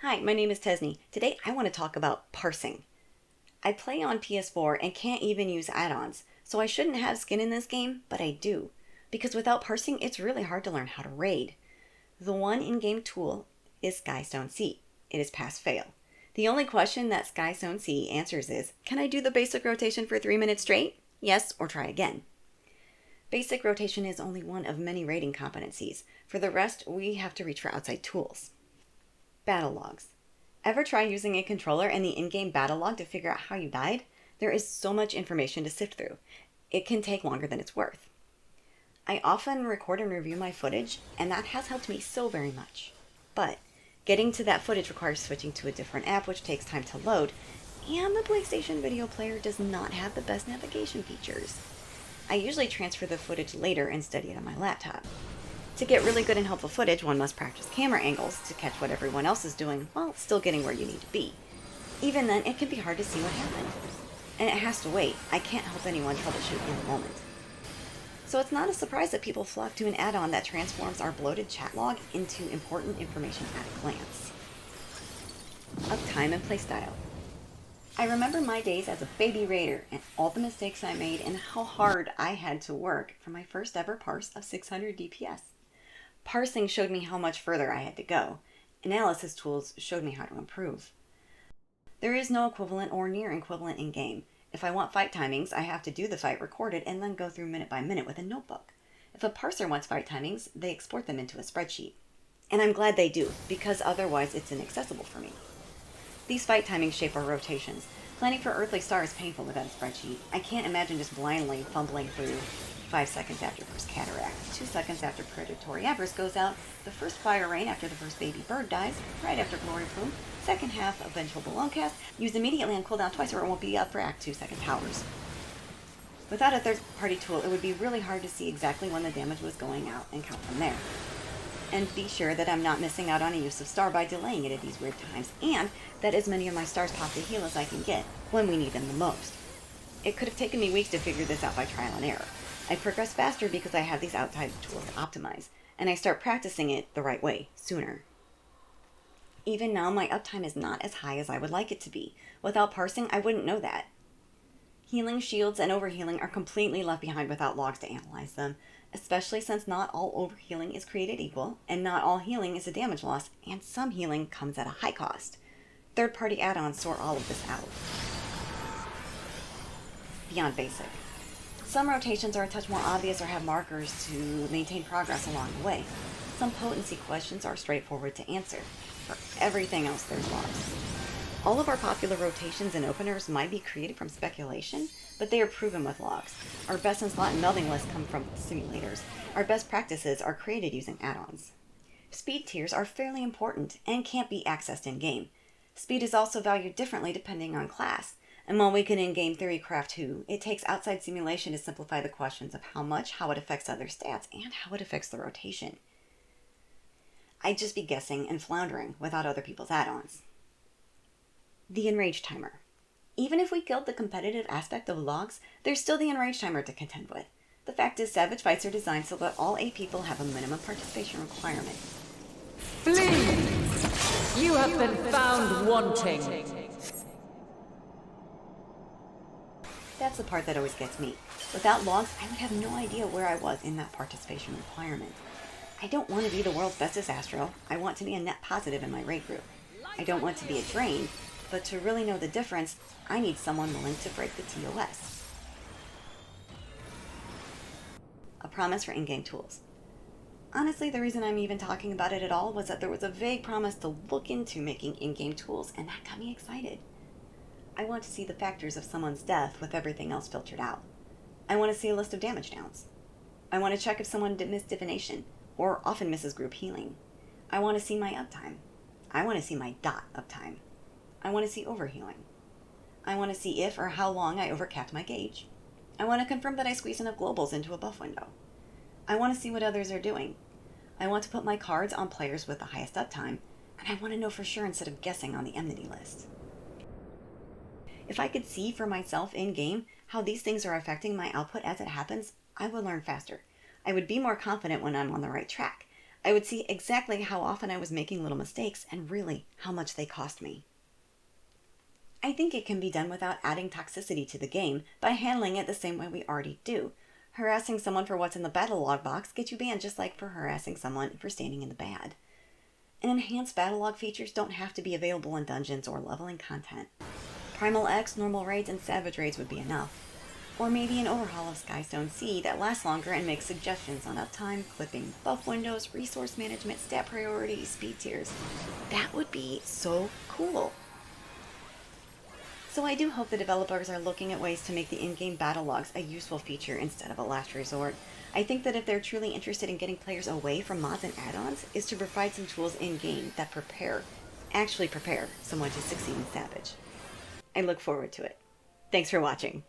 Hi, my name is Tesney. Today I want to talk about parsing. I play on ps4 and can't even use add-ons, so I shouldn't have skin in this game, but I do. Because without parsing, it's really hard to learn how to raid. The one in-game tool is Skystone C. It is pass-fail. The only question that Skystone C answers is, can I do the basic rotation for 3 minutes straight? Yes, or try again. Basic rotation is only one of many raiding competencies. For the rest, we have to reach for outside tools. Battle logs. Ever try using a controller and the in-game battle log to figure out how you died? There is so much information to sift through. It can take longer than it's worth. I often record and review my footage, and that has helped me so very much. But getting to that footage requires switching to a different app, which takes time to load, and the PlayStation video player does not have the best navigation features. I usually transfer the footage later and study it on my laptop. To get really good and helpful footage, one must practice camera angles to catch what everyone else is doing while still getting where you need to be. Even then, it can be hard to see what happened. And it has to wait. I can't help anyone troubleshoot in the moment. So it's not a surprise that people flock to an add-on that transforms our bloated chat log into important information at a glance. Uptime and playstyle. I remember my days as a baby raider and all the mistakes I made and how hard I had to work for my first ever parse of 600 DPS. Parsing showed me how much further I had to go. Analysis tools showed me how to improve. There is no equivalent or near equivalent in-game. If I want fight timings, I have to do the fight recorded and then go through minute by minute with a notebook. If a parser wants fight timings, they export them into a spreadsheet. And I'm glad they do, because otherwise it's inaccessible for me. These fight timings shape our rotations. Planning for Earthly Star is painful without a spreadsheet. I can't imagine just blindly fumbling through 5 seconds after first cataract, 2 seconds after predatory avarice goes out, the first fire rain after the first baby bird dies, right after glory plume, second half of vengeful balloon cast, used immediately on cooldown twice or it won't be up for Act 2 second powers. Without a third-party tool, it would be really hard to see exactly when the damage was going out and count from there. And be sure that I'm not missing out on a use of star by delaying it at these weird times, and that as many of my stars pop to heal as I can get when we need them the most. It could have taken me weeks to figure this out by trial and error. I progress faster because I have these outside tools to optimize, and I start practicing it the right way sooner. Even now, my uptime is not as high as I would like it to be. Without parsing, I wouldn't know that. Healing, shields, and overhealing are completely left behind without logs to analyze them, especially since not all overhealing is created equal, and not all healing is a damage loss, and some healing comes at a high cost. Third-party add-ons sort all of this out. Beyond basic. Some rotations are a touch more obvious or have markers to maintain progress along the way. Some potency questions are straightforward to answer. For everything else, there's logs. All of our popular rotations and openers might be created from speculation, but they are proven with logs. Our best in slot and melding lists come from simulators. Our best practices are created using add-ons. Speed tiers are fairly important and can't be accessed in-game. Speed is also valued differently depending on class. And while we can in-game theory craft who, it takes outside simulation to simplify the questions of how much, how it affects other stats, and how it affects the rotation. I'd just be guessing and floundering without other people's add-ons. The Enrage Timer. Even if we killed the competitive aspect of logs, there's still the Enrage Timer to contend with. The fact is, Savage fights are designed so that all 8 people have a minimum participation requirement. Flee! You have been found wanting. That's the part that always gets me. Without logs, I would have no idea where I was in that participation requirement. I don't want to be the world's bestest Astro. I want to be a net positive in my raid group. I don't want to be a drain, but to really know the difference, I need someone willing to break the TOS. A promise for in-game tools. Honestly, the reason I'm even talking about it at all was that there was a vague promise to look into making in-game tools, and that got me excited. I want to see the factors of someone's death with everything else filtered out. I want to see a list of damage downs. I want to check if someone missed divination, or often misses group healing. I want to see my uptime. I want to see my dot uptime. I want to see overhealing. I want to see if or how long I overcapped my gauge. I want to confirm that I squeezed enough globals into a buff window. I want to see what others are doing. I want to put my cards on players with the highest uptime, and I want to know for sure instead of guessing on the enmity list. If I could see for myself in-game how these things are affecting my output as it happens, I would learn faster. I would be more confident when I'm on the right track. I would see exactly how often I was making little mistakes and really how much they cost me. I think it can be done without adding toxicity to the game by handling it the same way we already do. Harassing someone for what's in the battle log box gets you banned just like for harassing someone for standing in the bad. And enhanced battle log features don't have to be available in dungeons or leveling content. Primal X, normal raids, and savage raids would be enough. Or maybe an overhaul of Skystone C that lasts longer and makes suggestions on uptime, clipping, buff windows, resource management, stat priorities, speed tiers. That would be so cool. So I do hope the developers are looking at ways to make the in-game battle logs a useful feature instead of a last resort. I think that if they're truly interested in getting players away from mods and add-ons, is to provide some tools in-game that actually prepare someone to succeed in Savage. I look forward to it. Thanks for watching.